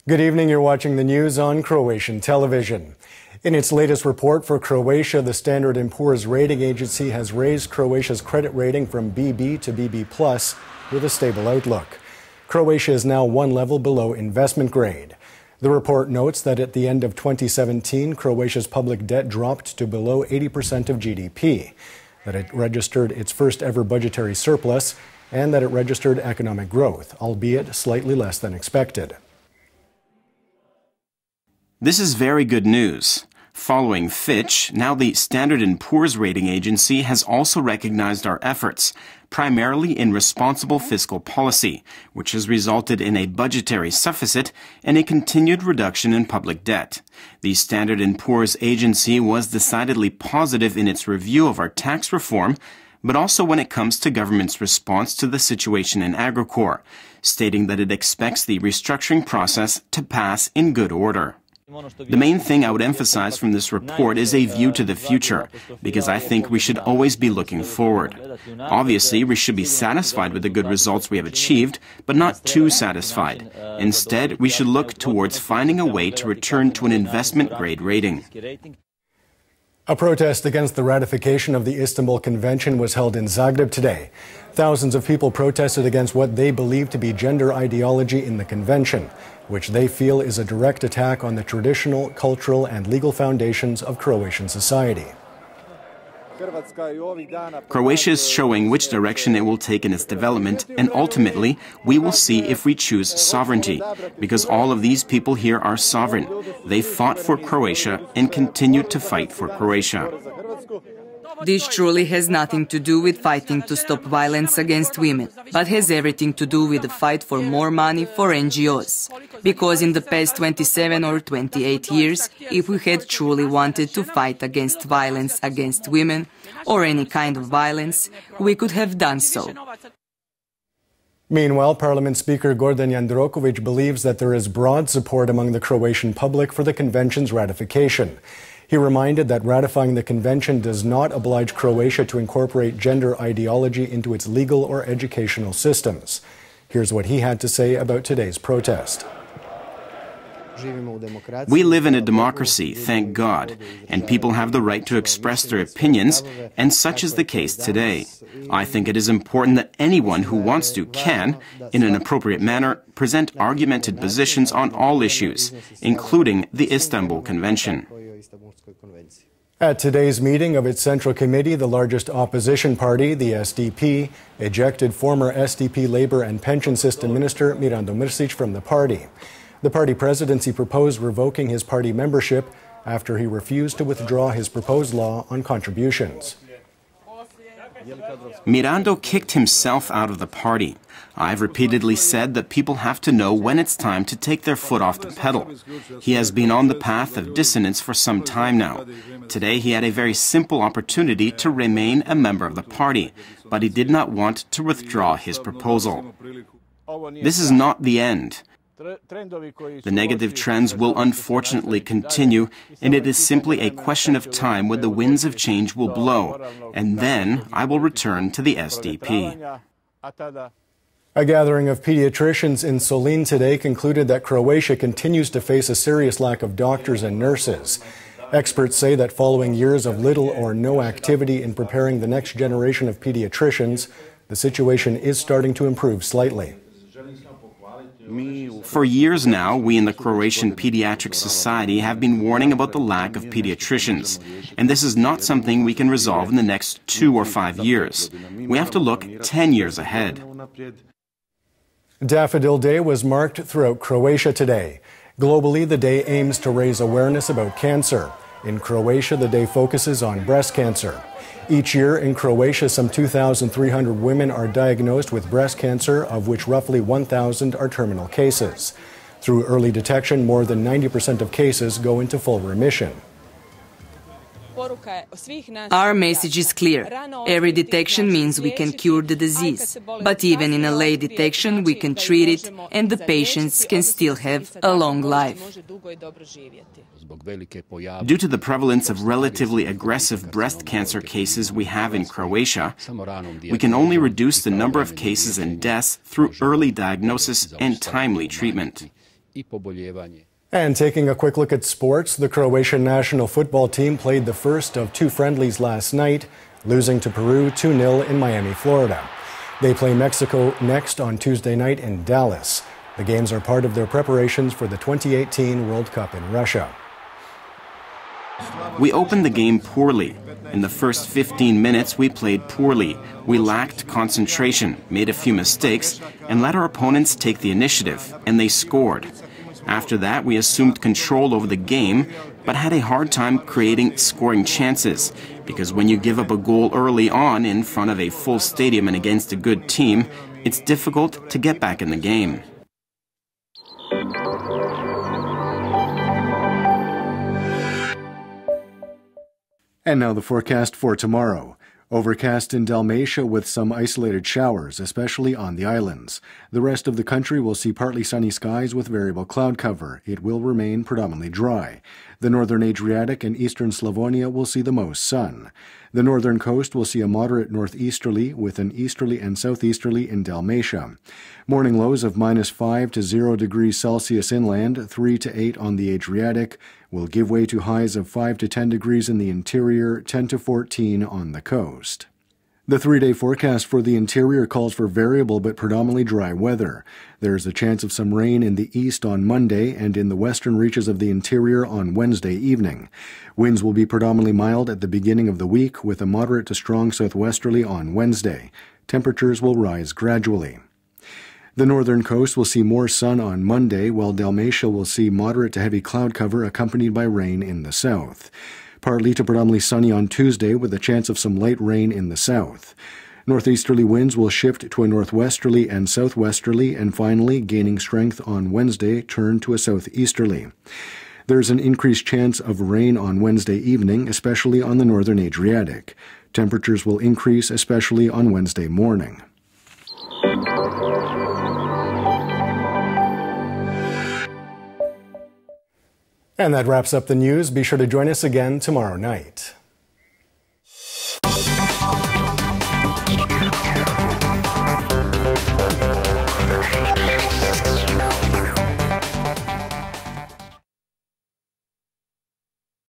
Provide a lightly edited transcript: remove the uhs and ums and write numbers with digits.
Good evening, you're watching the news on Croatian television. In its latest report for Croatia, the Standard & Poor's rating agency has raised Croatia's credit rating from BB to BB+ with a stable outlook. Croatia is now one level below investment grade. The report notes that at the end of 2017, Croatia's public debt dropped to below 80% of GDP, that it registered its first ever budgetary surplus, and that it registered economic growth, albeit slightly less than expected. This is very good news. Following Fitch, now the Standard & Poor's rating agency has also recognized our efforts, primarily in responsible fiscal policy, which has resulted in a budgetary sufficit and a continued reduction in public debt. The Standard & Poor's agency was decidedly positive in its review of our tax reform, but also when it comes to government's response to the situation in Agrokor, stating that it expects the restructuring process to pass in good order. The main thing I would emphasize from this report is a view to the future, because I think we should always be looking forward. Obviously, we should be satisfied with the good results we have achieved, but not too satisfied. Instead, we should look towards finding a way to return to an investment-grade rating. A protest against the ratification of the Istanbul Convention was held in Zagreb today. Thousands of people protested against what they believe to be gender ideology in the convention, which they feel is a direct attack on the traditional, cultural, and legal foundations of Croatian society. Croatia is showing which direction it will take in its development, and ultimately, we will see if we choose sovereignty, because all of these people here are sovereign. They fought for Croatia and continue to fight for Croatia. This truly has nothing to do with fighting to stop violence against women, but has everything to do with the fight for more money for NGOs. Because in the past 27 or 28 years, if we had truly wanted to fight against violence against women, or any kind of violence, we could have done so. Meanwhile, Parliament Speaker Gordan Jandrokovic believes that there is broad support among the Croatian public for the Convention's ratification. He reminded that ratifying the Convention does not oblige Croatia to incorporate gender ideology into its legal or educational systems. Here's what he had to say about today's protest. We live in a democracy, thank God, and people have the right to express their opinions, and such is the case today. I think it is important that anyone who wants to can, in an appropriate manner, present argumented positions on all issues, including the Istanbul Convention. At today's meeting of its Central Committee, the largest opposition party, the SDP, ejected former SDP Labor and Pension System Minister Mirando Mrsić from the party. The party presidency proposed revoking his party membership after he refused to withdraw his proposed law on contributions. Mirando kicked himself out of the party. I've repeatedly said that people have to know when it's time to take their foot off the pedal. He has been on the path of dissonance for some time now. Today he had a very simple opportunity to remain a member of the party, but he did not want to withdraw his proposal. This is not the end. The negative trends will unfortunately continue, and it is simply a question of time when the winds of change will blow, and then I will return to the SDP. A gathering of pediatricians in Solin today concluded that Croatia continues to face a serious lack of doctors and nurses. Experts say that following years of little or no activity in preparing the next generation of pediatricians, the situation is starting to improve slightly. For years now, we in the Croatian Pediatric Society have been warning about the lack of pediatricians, and this is not something we can resolve in the next 2 or 5 years. We have to look 10 years ahead. Daffodil Day was marked throughout Croatia today. Globally, the day aims to raise awareness about cancer. In Croatia, the day focuses on breast cancer. Each year in Croatia, some 2,300 women are diagnosed with breast cancer, of which roughly 1,000 are terminal cases. Through early detection, more than 90% of cases go into full remission. Our message is clear. Every detection means we can cure the disease. But even in a late detection, we can treat it, and the patients can still have a long life. Due to the prevalence of relatively aggressive breast cancer cases we have in Croatia, we can only reduce the number of cases and deaths through early diagnosis and timely treatment. i poboljevanje. And taking a quick look at sports, the Croatian national football team played the first of two friendlies last night, losing to Peru 2-0 in Miami, Florida. They play Mexico next on Tuesday night in Dallas. The games are part of their preparations for the 2018 World Cup in Russia. We opened the game poorly. In the first 15 minutes, we played poorly. We lacked concentration, made a few mistakes, and let our opponents take the initiative, and they scored. After that, we assumed control over the game, but had a hard time creating scoring chances, because when you give up a goal early on in front of a full stadium and against a good team, it's difficult to get back in the game. And now the forecast for tomorrow. Overcast in Dalmatia with some isolated showers, especially on the islands. The rest of the country will see partly sunny skies with variable cloud cover. It will remain predominantly dry. The northern Adriatic and eastern Slavonia will see the most sun. The northern coast will see a moderate northeasterly with an easterly and southeasterly in Dalmatia. Morning lows of -5 to 0 degrees Celsius inland, 3 to 8 on the Adriatic, will give way to highs of 5 to 10 degrees in the interior, 10 to 14 on the coast. The 3-day forecast for the interior calls for variable but predominantly dry weather. There is a chance of some rain in the east on Monday and in the western reaches of the interior on Wednesday evening. Winds will be predominantly mild at the beginning of the week with a moderate to strong southwesterly on Wednesday. Temperatures will rise gradually. The northern coast will see more sun on Monday, while Dalmatia will see moderate to heavy cloud cover accompanied by rain in the south. Partly to predominantly sunny on Tuesday with a chance of some light rain in the south. Northeasterly winds will shift to a northwesterly and southwesterly, and finally, gaining strength on Wednesday, turn to a southeasterly. There's an increased chance of rain on Wednesday evening, especially on the northern Adriatic. Temperatures will increase, especially on Wednesday morning. And that wraps up the news. Be sure to join us again tomorrow night.